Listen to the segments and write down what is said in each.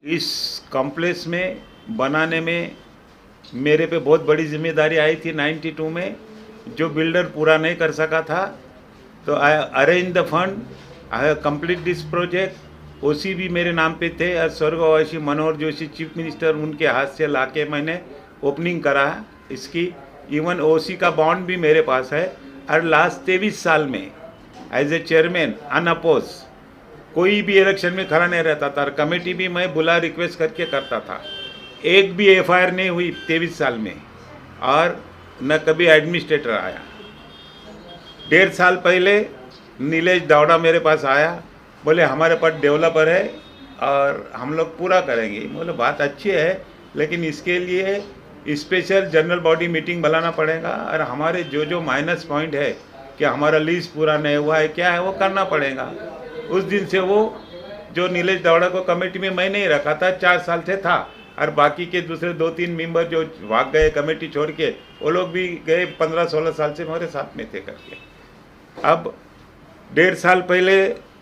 इस कॉम्प्लेक्स में बनाने में मेरे पे बहुत बड़ी जिम्मेदारी आई थी 92 में। जो बिल्डर पूरा नहीं कर सका था तो I arrange the fund, I have complete this project. OC भी मेरे नाम पे थे और स्वर्गवासी मनोहर जोशी चीफ मिनिस्टर, उनके हाथ से लाके मैंने ओपनिंग करा इसकी। इवन ओसी का बॉन्ड भी मेरे पास है। और लास्ट 23 साल में एज ए चेयरमैन अनअपोज कोई भी इलेक्शन में खड़ा नहीं रहता था और कमेटी भी मैं बुला रिक्वेस्ट करके करता था। एक भी एफआईआर नहीं हुई 23 साल में और न कभी एडमिनिस्ट्रेटर आया। 1.5 साल पहले नीलेश दावड़ा मेरे पास आया, बोले हमारे पास डेवलपर है और हम लोग पूरा करेंगे। बोले बात अच्छी है, लेकिन इसके लिए स्पेशल जनरल बॉडी मीटिंग बुलाना पड़ेगा और हमारे जो जो माइनस पॉइंट है कि हमारा लीज पूरा नहीं हुआ है, क्या है वो करना पड़ेगा। उस दिन से वो जो नीलेश दावड़ा को कमेटी में मैं नहीं रखा था, 4 साल से था और बाकी के दूसरे 2-3 मेंबर जो भाग गए कमेटी छोड़ के, वो लोग भी गए 15-16 साल से मेरे साथ में थे करके। अब 1.5 साल पहले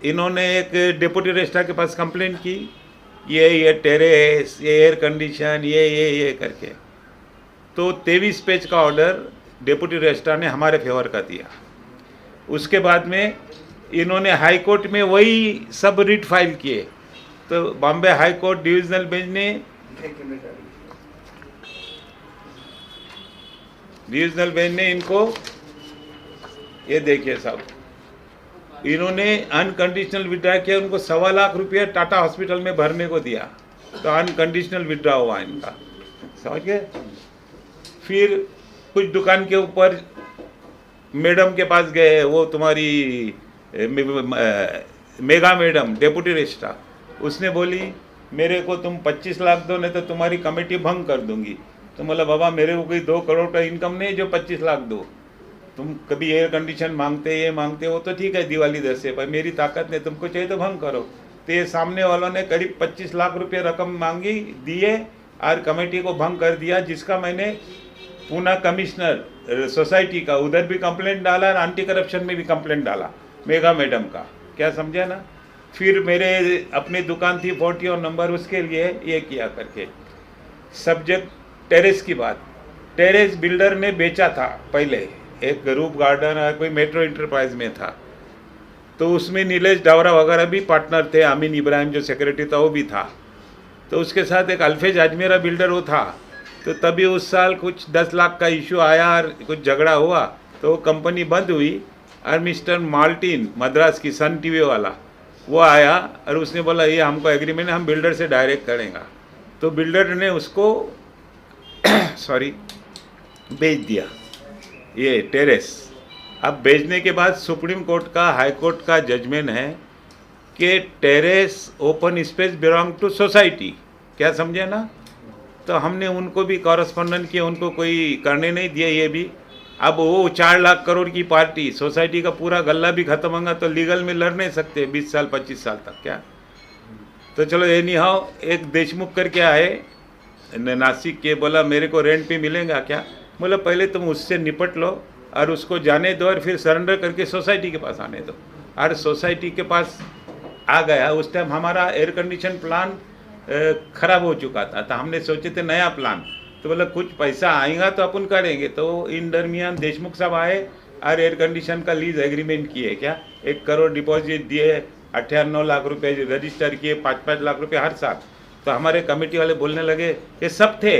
इन्होंने एक डिप्टी रजिस्ट्रार के पास कंप्लेंट की, ये टेरेस, ये एयर कंडीशन, ये करके। तो 23 पेज का ऑर्डर डिप्टी रजिस्ट्रार ने हमारे फेवर का दिया। उसके बाद में इन्होंने हाई कोर्ट में वही सब रिट फाइल किए। तो Bombay high court divisional bench ने इनको, ये देखिए साहब, इन्होंने अनकंडीशनल विड्रॉ किया। उनको 1.25 लाख रुपया टाटा हॉस्पिटल में भरने को दिया, तो अनकंडीशनल विड्रॉ हुआ इनका, समझ गए। फिर कुछ दुकान के ऊपर मैडम के पास गए, वो तुम्हारी मेगा मैडम डिप्टी रजिस्ट्रार, उसने बोली मेरे को तुम 25 लाख दो, नहीं तो तुम्हारी कमेटी भंग कर दूंगी। तो बोला बाबा मेरे को कोई 2 करोड़ का इनकम नहीं जो 25 लाख दो। तुम कभी एयर कंडीशन मांगते, ये मांगते हो तो ठीक है दिवाली दस से, भाई मेरी ताकत नहीं, तुमको चाहिए तो भंग करो। तो ये सामने वालों ने करीब 25 लाख रुपये रकम मांगी, दिए और कमेटी को भंग कर दिया, जिसका मैंने पूना कमिश्नर सोसाइटी का उधर भी कंप्लेंट डाला और एंटी करप्शन में भी कंप्लेंट डाला मेगा मैडम का, क्या समझा ना। फिर मेरे अपनी दुकान थी 40 नंबर, उसके लिए ये किया करके। सब्जेक्ट टेरेस की बात, टेरेस बिल्डर ने बेचा था पहले, एक रूप गार्डन और कोई मेट्रो इंटरप्राइज में था। तो उसमें नीलेश दावड़ा वगैरह भी पार्टनर थे, अमीन इब्राहिम जो सेक्रेटरी था वो भी था। तो उसके साथ एक अल्फेज अजमेरा बिल्डर वो था। तो तभी उस साल कुछ 10 लाख का इशू आया और कुछ झगड़ा हुआ, तो वो कंपनी बंद हुई। और मिस्टर मार्टिन मद्रास की सन टीवी वाला वो आया और उसने बोला ये हमको एग्रीमेंट, हम बिल्डर से डायरेक्ट करेंगे। तो बिल्डर ने उसको सॉरी बेच दिया ये टेरेस। अब बेचने के बाद सुप्रीम कोर्ट का, हाई कोर्ट का जजमेंट है कि terrace open space belong to society, क्या समझे ना। तो हमने उनको भी कॉरेस्पॉन्डेंट किया, उनको कोई करने नहीं दिया ये भी। अब वो 4 लाख करोड़ की पार्टी, सोसाइटी का पूरा गल्ला भी खत्म होगा तो लीगल में लड़ नहीं सकते 20 साल 25 साल तक, क्या। तो चलो ये नहीं हाउ, एक देशमुख करके आए नासिक के, बोला मेरे को रेंट पे मिलेगा क्या। बोला पहले तुम उससे निपट लो और उसको जाने दो और फिर सरेंडर करके सोसाइटी के पास आने दो। और सोसाइटी के पास आ गया। उस टाइम हमारा एयर कंडीशन प्लान खराब हो चुका था, तो हमने सोचे थे नया प्लान। तो बोला कुछ पैसा आएगा तो अपन करेंगे। तो इन दरमियान देशमुख साहब आए और एयर कंडीशन का लीज एग्रीमेंट किए, क्या 1 करोड़ डिपॉजिट दिए, 98 लाख रुपए रजिस्टर किए, 5-5 लाख रुपए हर साल। तो हमारे कमेटी वाले बोलने लगे ये सब थे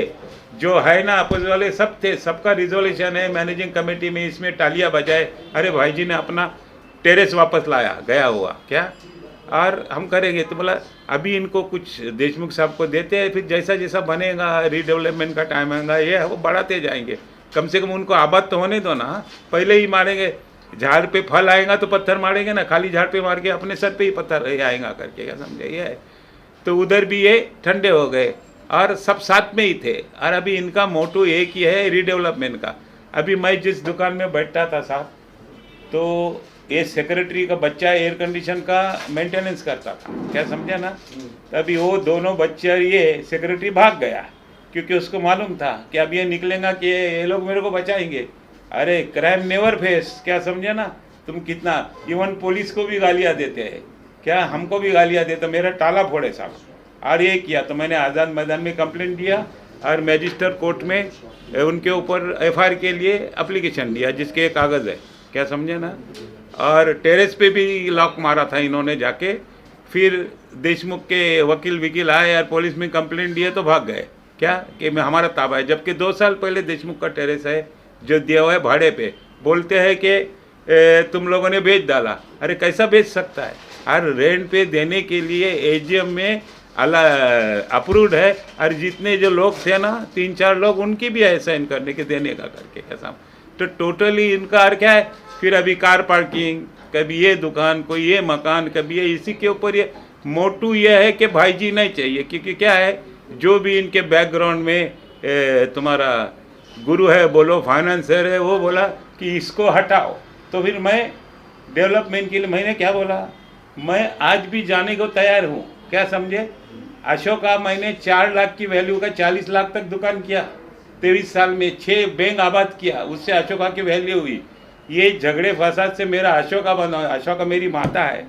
जो है ना अपोज वाले, सब थे, सबका रिजोल्यूशन है मैनेजिंग कमेटी में, इसमें टालियां बजाए अरे भाई जी ने अपना टेरेस वापस लाया गया हुआ, क्या और हम करेंगे। तो बोला अभी इनको कुछ देशमुख साहब को देते हैं, फिर जैसा जैसा बनेगा रीडेवलपमेंट का टाइम आएगा ये है वो बढ़ाते जाएंगे। कम से कम उनको आबाद तो होने दो ना, पहले ही मारेंगे। झाड़ पे फल आएगा तो पत्थर मारेंगे ना, खाली झाड़ पे मार के अपने सर पे ही पत्थर आएगा करके, क्या समझे ये है। तो उधर भी ये ठंडे हो गए और सब साथ में ही थे। और अभी इनका मोटो एक ही है रीडेवलपमेंट का। अभी मैं जिस दुकान में बैठता था साहब, तो ये सेक्रेटरी का बच्चा एयर कंडीशन का मेंटेनेंस करता था, क्या समझा ना। तभी वो दोनों बच्चे, ये सेक्रेटरी भाग गया क्योंकि उसको मालूम था कि अब ये निकलेगा कि ये लोग मेरे को बचाएंगे। अरे क्राइम नेवर फेस, क्या समझा ना तुम कितना। इवन पुलिस को भी गालियाँ देते हैं, क्या हमको भी गालियाँ देते, मेरा टाला फोड़े साहब। और ये किया तो मैंने आज़ाद मैदान में कंप्लेंट दिया और मैजिस्ट्रेट कोर्ट में उनके ऊपर एफआईआर के लिए एप्लीकेशन दिया जिसके एक कागज़ है, क्या समझे ना। और टेरेस पे भी लॉक मारा था इन्होंने जाके, फिर देशमुख के वकील आए और पुलिस में कंप्लेंट दिए तो भाग गए, क्या कि मैं हमारा ताबा है, जबकि 2 साल पहले देशमुख का टेरेस है जो दिया हुआ है भाड़े पे। बोलते हैं कि तुम लोगों ने बेच डाला। अरे कैसा बेच सकता है, और रेंट पे देने के लिए एजीएम में अप्रूव्ड है, और जितने जो लोग थे ना 3-4 लोग उनकी भी है साइन करने के देने का करके कैसा। तो टोटली इनका और क्या है, फिर अभी कार पार्किंग, कभी ये दुकान, कोई ये मकान, कभी ये, इसी के ऊपर ये मोटू ये है कि भाईजी नहीं चाहिए, क्योंकि क्या है जो भी इनके बैकग्राउंड में तुम्हारा गुरु है बोलो, फाइनेंसर है, वो बोला कि इसको हटाओ। तो फिर मैं डेवलपमेंट के लिए मैंने क्या बोला, मैं आज भी जाने को तैयार हूँ, क्या समझे। अशोका मैंने 4 लाख की वैल्यू का 40 लाख तक दुकान किया 23 साल में, 6 बैंक आबाद किया, उससे अशोका की वैल्यू हुई। ये झगड़े फसाद से मेरा अशोका बना, अशोका मेरी माता है,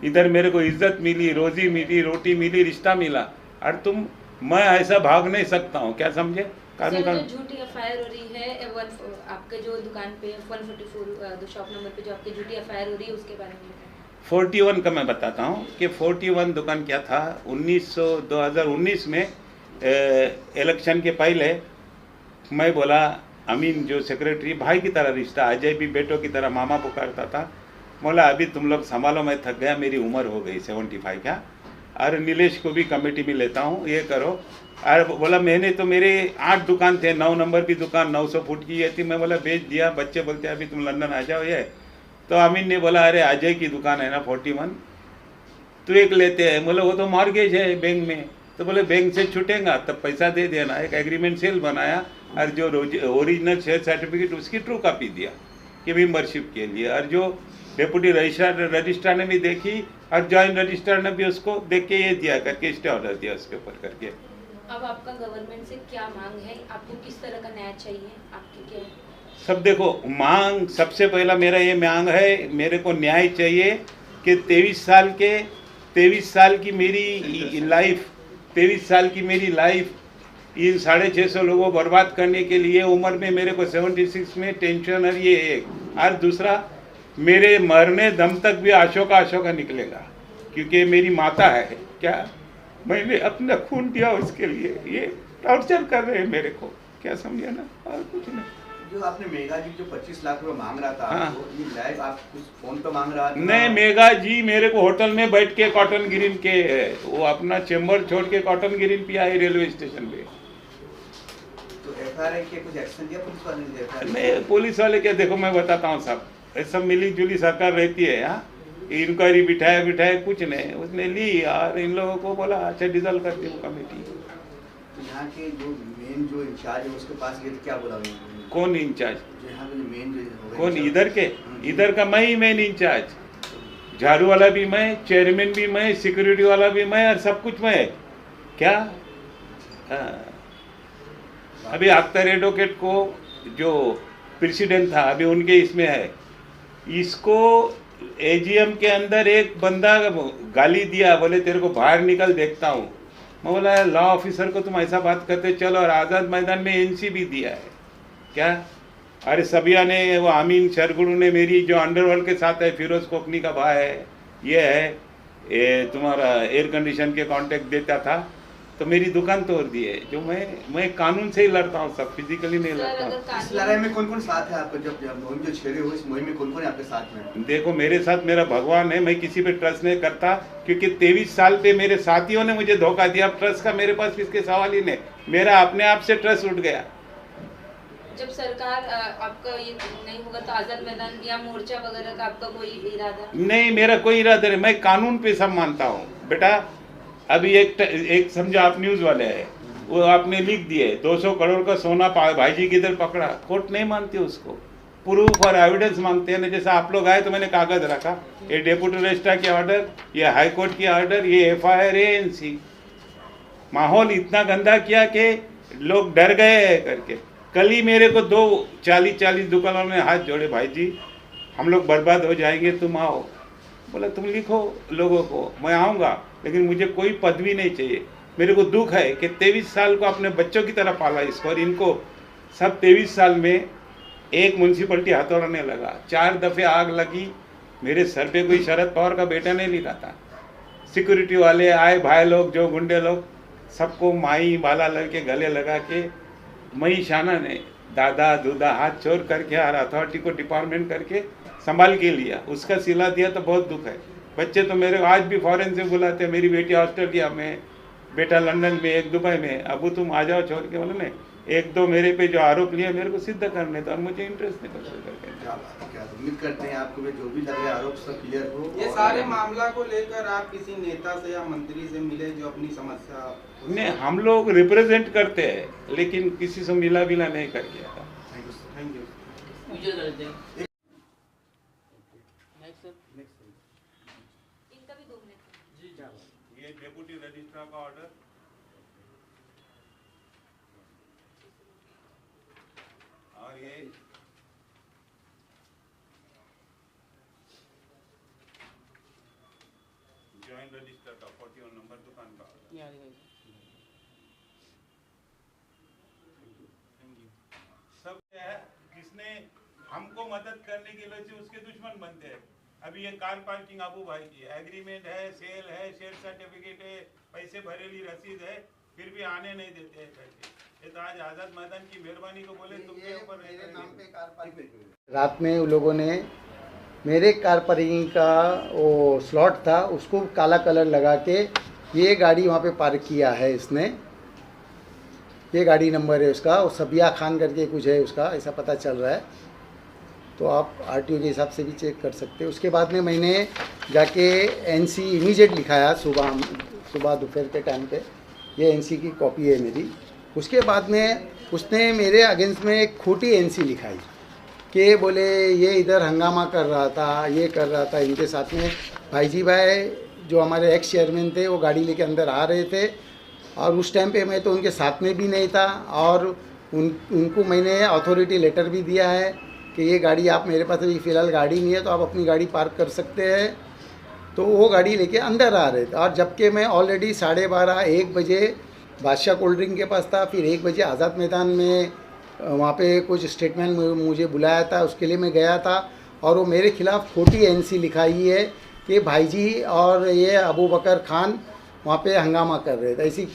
इधर मेरे को इज्जत मिली, रोजी मिली, रोटी मिली, रिश्ता मिला, और मैं ऐसा भाग नहीं सकता हूँ, क्या समझे। कानून झूठी एफआईआर हो रही है आपके जो दुकान पे 144 शॉप नंबर पे जो आपकी झूठी एफआईआर हो रही है उसके बारे में 41 का मैं बताता हूँ कि 41 दुकान क्या था। 2019 में इलेक्शन के पहले मैं बोला, अमीन जो सेक्रेटरी भाई की तरह रिश्ता, अजय भी बेटों की तरह मामा पुकारता था, बोला अभी तुम लोग संभालो, मैं थक गया, मेरी उम्र हो गई 75 का, और नीलेश को भी कमेटी में लेता हूँ, ये करो। और बोला मैंने तो मेरे 8 दुकान थे, 9 नंबर की दुकान 900 फुट की ये थी, मैं बोला बेच दिया। बच्चे बोलते अभी तुम लंदन आ जाओ ये। तो अमीन ने बोला अरे अजय की दुकान है ना 41, तो एक लेते हैं। बोले वो तो मॉर्गेज है बैंक में, तो बोले बैंक से छूटेगा तब पैसा दे देना। एक एग्रीमेंट सेल बनाया, और जो ओरिजिनल शेयर सर्टिफिकेट उसकी ट्रू कॉपी दिया कि मेंबरशिप के लिए, और जो डेप्यूटी रजिस्ट्रार ने भी देखी, और जॉइंट रजिस्ट्रार ने भी उसको देख के ये दिया करके स्टे ऑर्डर दिया उसके ऊपर करके। अब आपका गवर्नमेंट से क्या मांग है, आपको किस तरह का न्याय चाहिए, आपकी क्या है? सब देखो, मांग सबसे पहला मेरा ये मांग है, मेरे को न्याय चाहिए कि 23 साल की मेरी लाइफ, 23 साल की मेरी लाइफ इन 650 लोगों बर्बाद करने के लिए उम्र में मेरे को 76 में टेंशन, और ये एक, और दूसरा मेरे मरने दम तक भी अशोका निकलेगा, क्योंकि मेरी माता है, क्या मैंने अपना खून दिया उसके लिए। ये टॉर्चर कर रहे हैं मेरे को, क्या समझे ना, और कुछ नहीं। जो आपने मेघा जी जो 25 लाख रुपए मांग रहा था, हाँ। ये लाइव आप कुछ फोन पे मांग रहा था? नहीं, मेघा जी मेरे को होटल में बैठ के कॉटन ग्रीन के, वो अपना चेम्बर छोड़ के कॉटन ग्रीन पिया है रेलवे स्टेशन पे। तो एफआईआर के कुछ एक्शन दिया पुलिस वाले ने? नहीं, पुलिस वाले क्या, देखो मैं बताता हूँ सब, सब मिली जुली सरकार रहती है यहाँ, इंक्वायरी बिठाया कुछ नहीं, उसने ली और इन लोगों को बोला अच्छा डिजल्व कर दी कमेटी। तो यहाँ के जो मेन जो इंचार्ज है उसके पास गए तो क्या बोला उन्होंने? कौन इंचार्ज? जो यहाँ के मेन जो कौन इधर के? इधर का मैं ही मेन इंचार्ज, झाड़ू वाला भी मैं, चेयरमैन भी मैं, सिक्योरिटी वाला भी मैं, और सब कुछ मैं, क्या। अभी अख्तर एडवोकेट को जो प्रेसिडेंट था अभी उनके इसमें है, इसको एजीएम के अंदर एक बंदा गाली दिया, बोले तेरे को बाहर निकल देखता हूँ। मैं बोला लॉ ऑफिसर को तुम ऐसा बात करते चलो, और आज़ाद मैदान में एनसी भी दिया है, क्या। अरे सबिया ने, वो अमीन शरगुरु ने, मेरी जो अंडरवर्ल्ड के साथ है, फिरोज कोकनी का भाई है, ये है, ये तुम्हारा एयर कंडीशन के कॉन्ट्रैक्ट देता था, तो मेरी दुकान तोड़ दी है। जो मैं कानून से ही लड़ता हूँ, सब फिजिकली नहीं लड़ता हूँ। इस लड़ाई में कौन कौन साथ है आपका? जब मुहिम जो छेड़े हुए इस मुहिम में कौन कौन है आपके साथ में? देखो मेरे साथ मेरा भगवान है, मैं किसी पे ट्रस्ट नहीं करता, क्योंकि 23 साल पे मेरे साथियों ने मुझे धोखा दिया। अब ट्रस्ट का मेरे पास किसके सवाल ही नहीं, मेरा अपने आप से ट्रस्ट उठ गया। जब सरकार आपका ये नहीं होगा तो आजाद मैदान या मोर्चा वगैरह का आपका कोई इरादा? नहीं, मेरा कोई इरादा नहीं, मैं कानून पे सब मानता हूँ बेटा। अभी एक समझो आप न्यूज़ वाले हैं, वो आपने लिख दिए 200 करोड़ का सोना भाईजी किधर पकड़ा, कोर्ट नहीं मानती उसको, प्रूफ और एविडेंस मांगते हैं ना। जैसे आप लोग आए तो मैंने कागज रखा, ये डेप्यूटी रजिस्ट्रार के ऑर्डर, ये हाई कोर्ट की ऑर्डर, ये एफआईआर, एएनसी। माहौल इतना गंदा किया कि लोग डर गए करके। कल ही मेरे को 40 दुकानों ने हाथ जोड़े, भाई जी हम लोग बर्बाद हो जाएंगे, तुम आओ। बोला तुम लिखो लोगों को, मैं आऊँगा, लेकिन मुझे कोई पदवी नहीं चाहिए। मेरे को दुख है कि 23 साल को अपने बच्चों की तरह पाला इसको, और इनको सब 23 साल में एक म्यूनसिपलिटी हथौड़ने लगा, 4 दफ़े आग लगी। मेरे सर पे कोई शरद पवार का बेटा नहीं लिखा था। सिक्योरिटी वाले आए, भाई लोग, जो गुंडे लोग, सबको माई बाला लड़के गले लगा के मई शाना ने दादा दूधा हाथ छोड़ करके हर अथॉरिटी को डिपार्टमेंट करके संभाल के लिया। उसका सिला दिया तो बहुत दुख है। बच्चे तो मेरे आज भी फॉरेन से बुलाते हैं, मेरी बेटी ऑस्ट्रेलिया में, बेटा लंदन में, एक दुबई में। अबू तुम आ जाओ छोड़ के, बोले नहीं, एक दो मेरे पे जो आरोप लिए मेरे को सिद्ध करने तो, और मुझे इंटरेस्ट नहीं करते। क्या उम्मीद करते हैं आपको जो भी लगे आरोप सब क्लियर हो? ये सारे मामला को लेकर आप किसी नेता से या मंत्री से मिले जो अपनी समस्या? नहीं, हम लोग रिप्रेजेंट करते हैं, लेकिन किसी से मिला नहीं कर गया था। Thank you. इनका भी 2 मिनट। ये डेप्यूटी रजिस्ट्रार का ऑर्डर, और ये जॉइंट रजिस्टर का 41 नंबर दुकान का ऑर्डर। सब है, जिसने हमको मदद करने के वजह से उसके दुश्मन बनते हैं। अभी ये कार पार्किंग अबू भाई की एग्रीमेंट है, सेल है, शेयर सर्टिफिकेट है, पैसे भरेली रसीद है, फिर भी आने नहीं देते हैं पैसे। ये तो आज आज़ाद मैदान की मेहरबानी को बोले तुमके ऊपर मेरे नाम पे कार पार्किंग। रात में उन लोगों ने मेरे कार पार्किंग का वो स्लॉट था, उसको काला कलर लगा के ये गाड़ी वहाँ पे पार्क किया है इसने। ये गाड़ी नंबर है उसका, वो सबिया खान करके कुछ है उसका, ऐसा पता चल रहा है। तो आप आरटीओ के हिसाब से भी चेक कर सकते हैं। उसके बाद में मैंने जाके एनसी इमीडिएट लिखाया सुबह दोपहर के टाइम पे। ये एनसी की कॉपी है मेरी। उसके बाद में उसने मेरे अगेंस्ट में एक खोटी एनसी लिखाई कि बोले ये इधर हंगामा कर रहा था, ये कर रहा था। इनके साथ में भाई जो हमारे एक्स चेयरमैन थे, वो गाड़ी लेके अंदर आ रहे थे, और उस टाइम पे मैं तो उनके साथ में भी नहीं था। और उनको मैंने अथॉरिटी लेटर भी दिया है कि ये गाड़ी आप, मेरे पास अभी फ़िलहाल गाड़ी नहीं है तो आप अपनी गाड़ी पार्क कर सकते हैं। तो वो गाड़ी लेके अंदर आ रहे थे, और जबकि मैं ऑलरेडी 12:30-1 बजे बादशाह कोल्ड ड्रिंक के पास था। फिर 1 बजे आज़ाद मैदान में वहाँ पे कुछ स्टेटमेंट मुझे बुलाया था, उसके लिए मैं गया था। और वो मेरे खिलाफ़ खोटी एनसी लिखाई है कि भाईजी और ये अबू बकर खान वहाँ पे हंगामा कर रहे थे, ऐसी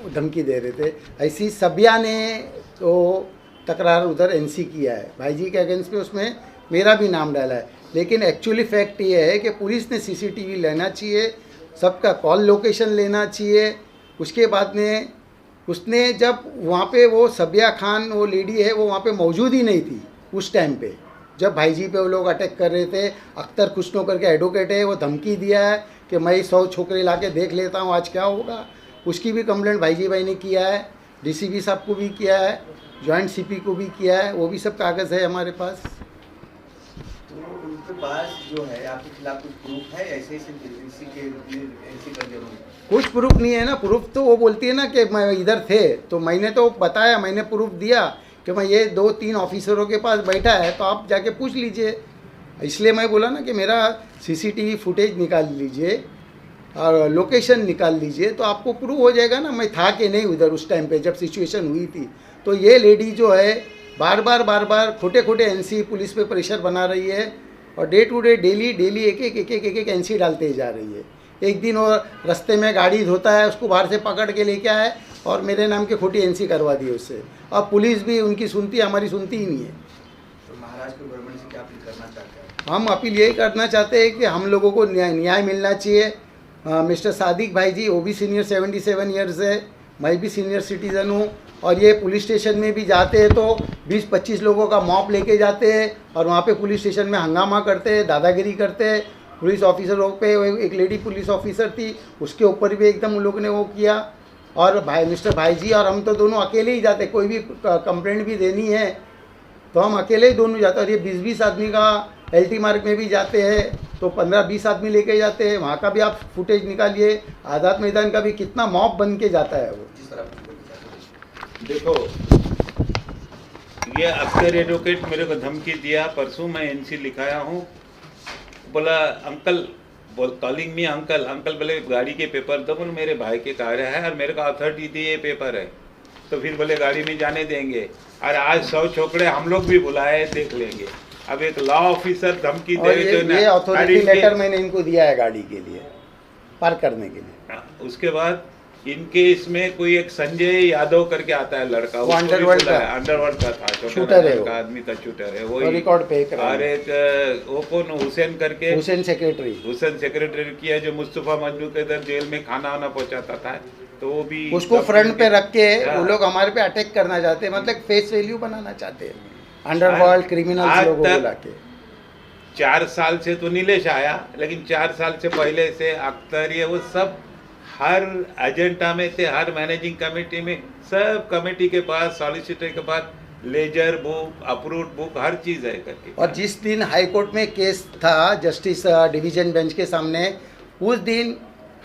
धमकी दे रहे थे। ऐसी सबिया ने तो तकरार उधर एनसी किया है भाईजी के अगेंस्ट पे, उसमें मेरा भी नाम डाला है। लेकिन एक्चुअली फैक्ट ये है कि पुलिस ने सीसीटीवी लेना चाहिए, सबका कॉल लोकेशन लेना चाहिए। उसके बाद में उसने जब वहाँ पे वो सबिया खान वो लेडी है, वो वहाँ पे मौजूद ही नहीं थी उस टाइम पे जब भाईजी पे वो लोग अटैक कर रहे थे। अख्तर खुशनो करके एडवोकेट है, वो धमकी दिया है कि मैं 100 छोकरे ला के देख लेता हूँ आज क्या होगा। उसकी भी कंप्लेंट भाईजी भाई ने किया है, डीसीपी साहब को भी किया है, जॉइंट सीपी को भी किया है, वो भी सब कागज़ है हमारे पास। तो उनके पास जो है आपके खिलाफ कुछ प्रूफ है ऐसे इसी के कर जरूर? कुछ प्रूफ नहीं है ना। प्रूफ तो वो बोलती है ना कि मैं इधर थे, तो मैंने तो बताया, मैंने प्रूफ दिया कि मैं ये 2-3 ऑफिसरों के पास बैठा है, तो आप जाके पूछ लीजिए। इसलिए मैं बोला ना कि मेरा सीसीटीवी फुटेज निकाल लीजिए और लोकेशन निकाल लीजिए, तो आपको प्रूव हो जाएगा ना मैं था कि नहीं उधर उस टाइम पे जब सिचुएशन हुई थी। तो ये लेडी जो है बार बार खोटे एनसी पुलिस पे प्रेशर बना रही है, और डे टू डे डेली एक एनसी डालते ही जा रही है। एक दिन वो रास्ते में गाड़ी धोता है, उसको बाहर से पकड़ के लेके आए और मेरे नाम की खोटी एनसी करवा दी उससे। अब पुलिस भी उनकी सुनती है, हमारी सुनती ही नहीं है। तो महाराष्ट्र के गवर्नमेंट से क्या अपील करना चाहते हैं? हम अपील यही करना चाहते हैं कि हम लोगों को न्याय मिलना चाहिए। मिस्टर सादिक भाई जी वो भी सीनियर 77 ईयर्स है, मैं भी सीनियर सिटीज़न हूँ, और ये पुलिस स्टेशन में भी जाते हैं तो 20-25 लोगों का मॉब लेके जाते हैं और वहाँ पे पुलिस स्टेशन में हंगामा करते हैं, दादागिरी करते हैं। पुलिस ऑफिसरों पे एक लेडी पुलिस ऑफिसर थी, उसके ऊपर भी एकदम उन लोगों ने वो किया। और मिस्टर भाई जी और हम तो दोनों अकेले ही जाते, कोई भी कंप्लेंट भी देनी है तो हम अकेले ही दोनों जाते। और ये 20-20 आदमी का LT मार्ग में भी जाते हैं तो 15-20 आदमी लेके जाते हैं, वहाँ का भी आप फुटेज निकालिए। आज़ाद मैदान का भी कितना मॉब बन के जाता है वो। जिस तरह देखो, ये अख्तर एडवोकेट मेरे को धमकी दिया, परसों मैं NC लिखाया हूँ, बोला uncle calling me uncle uncle बोले गाड़ी के पेपर दो, बोले मेरे भाई के कार है और मेरे को अथॉरिटी थी ये पेपर है, तो फिर बोले गाड़ी में जाने देंगे। और आज 100 छोकरे हम लोग भी बुलाए, देख लेंगे। अब एक लॉ ऑफिसर धमकी और दे ये अथॉरिटी लेटर मैंने इनको दिया है गाड़ी के लिए पार्क करने के लिए। उसके बाद इनके इसमें कोई एक संजय यादव करके आता है लड़का, वो अंडरवर्ल्ड का था, शूटर है वो, आदमी था, शूटर है वो, रिकॉर्ड पे और एक वो कौन हुसैन करके, हुसैन सेक्रेटरी किया जो मुस्तफा मंजू के इधर जेल में खाना वाना पहुंचाता था, तो वो भी उसको फ्रंट पे रख के हाँ। वो लोग हमारे पे अटैक करना चाहते हैं, मतलब फेस वैल्यू बनाना चाहते हैं, अंडरवर्ल्ड क्रिमिनल्स लोगों को बुला के। 4 साल से तो नीलेश आया, लेकिन 4 साल से पहले से अख्तर ये वो सब हर एजेंडा में थे, हर मैनेजिंग कमेटी में, सब कमेटी के पास, सॉलिसिटर के पास लेजर बुक, अप्रूव्ड बुक, हर चीज़ है करके। और जिस दिन हाई कोर्ट में केस था जस्टिस डिवीजन बेंच के सामने, उस दिन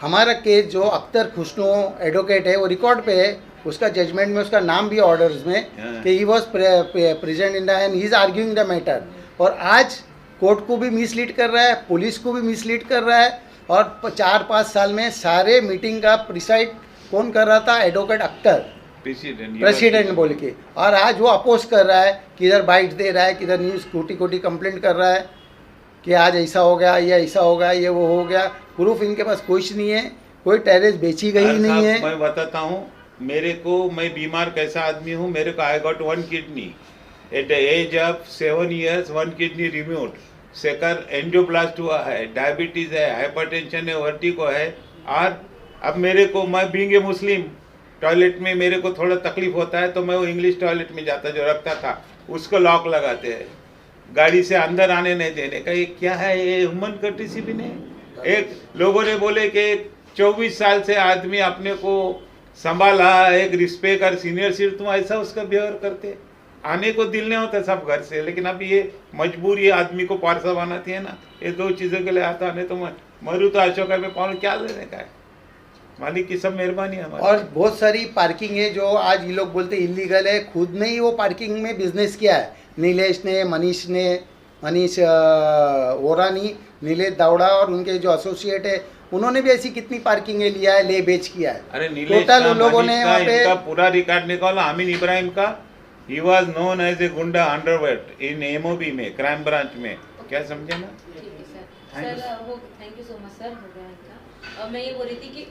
हमारा केस जो अख्तर खुशनो एडवोकेट है वो रिकॉर्ड पे है, उसका जजमेंट में उसका नाम भी ऑर्डर्स में कि he was present in the and he is arguing the matter. और आज कोर्ट को भी मिसलीड कर रहा है, पुलिस को भी मिसलीड कर रहा है, और 4-5 साल में सारे मीटिंग का प्रिसाइड कौन कर रहा था? एडवोकेट अख्तर, प्रेसिडेंट बोल के। और आज वो अपोज कर रहा है, किधर बाइट दे रहा है, किधर न्यूज़ कोटी कंप्लेंट कर रहा है कि आज ऐसा हो गया, ये ऐसा हो गया, ये वो हो गया। प्रूफ इनके पास कुछ नहीं है, कोई टेरेस बेची गई नहीं है। मैं बताता हूँ, मेरे को, मैं बीमार कैसा आदमी हूँ, मेरे को I got 1 kidney at the age of 7 years, 1 kidney removed, सेकर एंजियोप्लास्ट हुआ है, डायबिटीज़ है, हाइपरटेंशन है, वर्टिगो है। और अब मेरे को, मैं बीइंग ए मुस्लिम, टॉयलेट में मेरे को थोड़ा तकलीफ होता है तो मैं वो इंग्लिश टॉयलेट में जाता जो रखता था, उसको लॉक लगाते हैं, गाड़ी से अंदर आने नहीं देने का। ये क्या है? ये ह्यूमन कर्टिसी भी नहीं। एक लोगों ने बोले कि 24 साल से आदमी अपने को संभाला, एक रिस्पेक्ट और सीनियर सीट, तुम ऐसा उसका बिहेवियर करते, आने को दिल नहीं होता सब घर से। लेकिन अब ये मजबूरी आदमी को पारसा बनाती है ना, ये 2 चीज़ों के लिए आता, नहीं तो मरू तो अशोका पे पाऊँ, क्या लेने का है? मालिक की सब मेहरबानी है हमारी। और बहुत सारी पार्किंग है जो आज ये लोग बोलते इलीगल है, खुद ने ही वो पार्किंग में बिजनेस किया है। नीलेश ने, मनीष ओरानी, नीलेश दावड़ा और उनके जो एसोसिएट है, उन्होंने भी ऐसी कितनी पार्किंग लिया है, ले बेच किया है। अरे नीलेश टोटल उन लोगों ने वहाँ पे इनका पूरा रिकॉर्ड निकाला। आमिन इब्राहिम का, he was known as a goonda underworld in MOB में, क्राइम ब्रांच में। क्या समझे ना? ठीक है सर। सर वो thank you so much sir, हो गया इनका। मैं ये बोल रही थी कि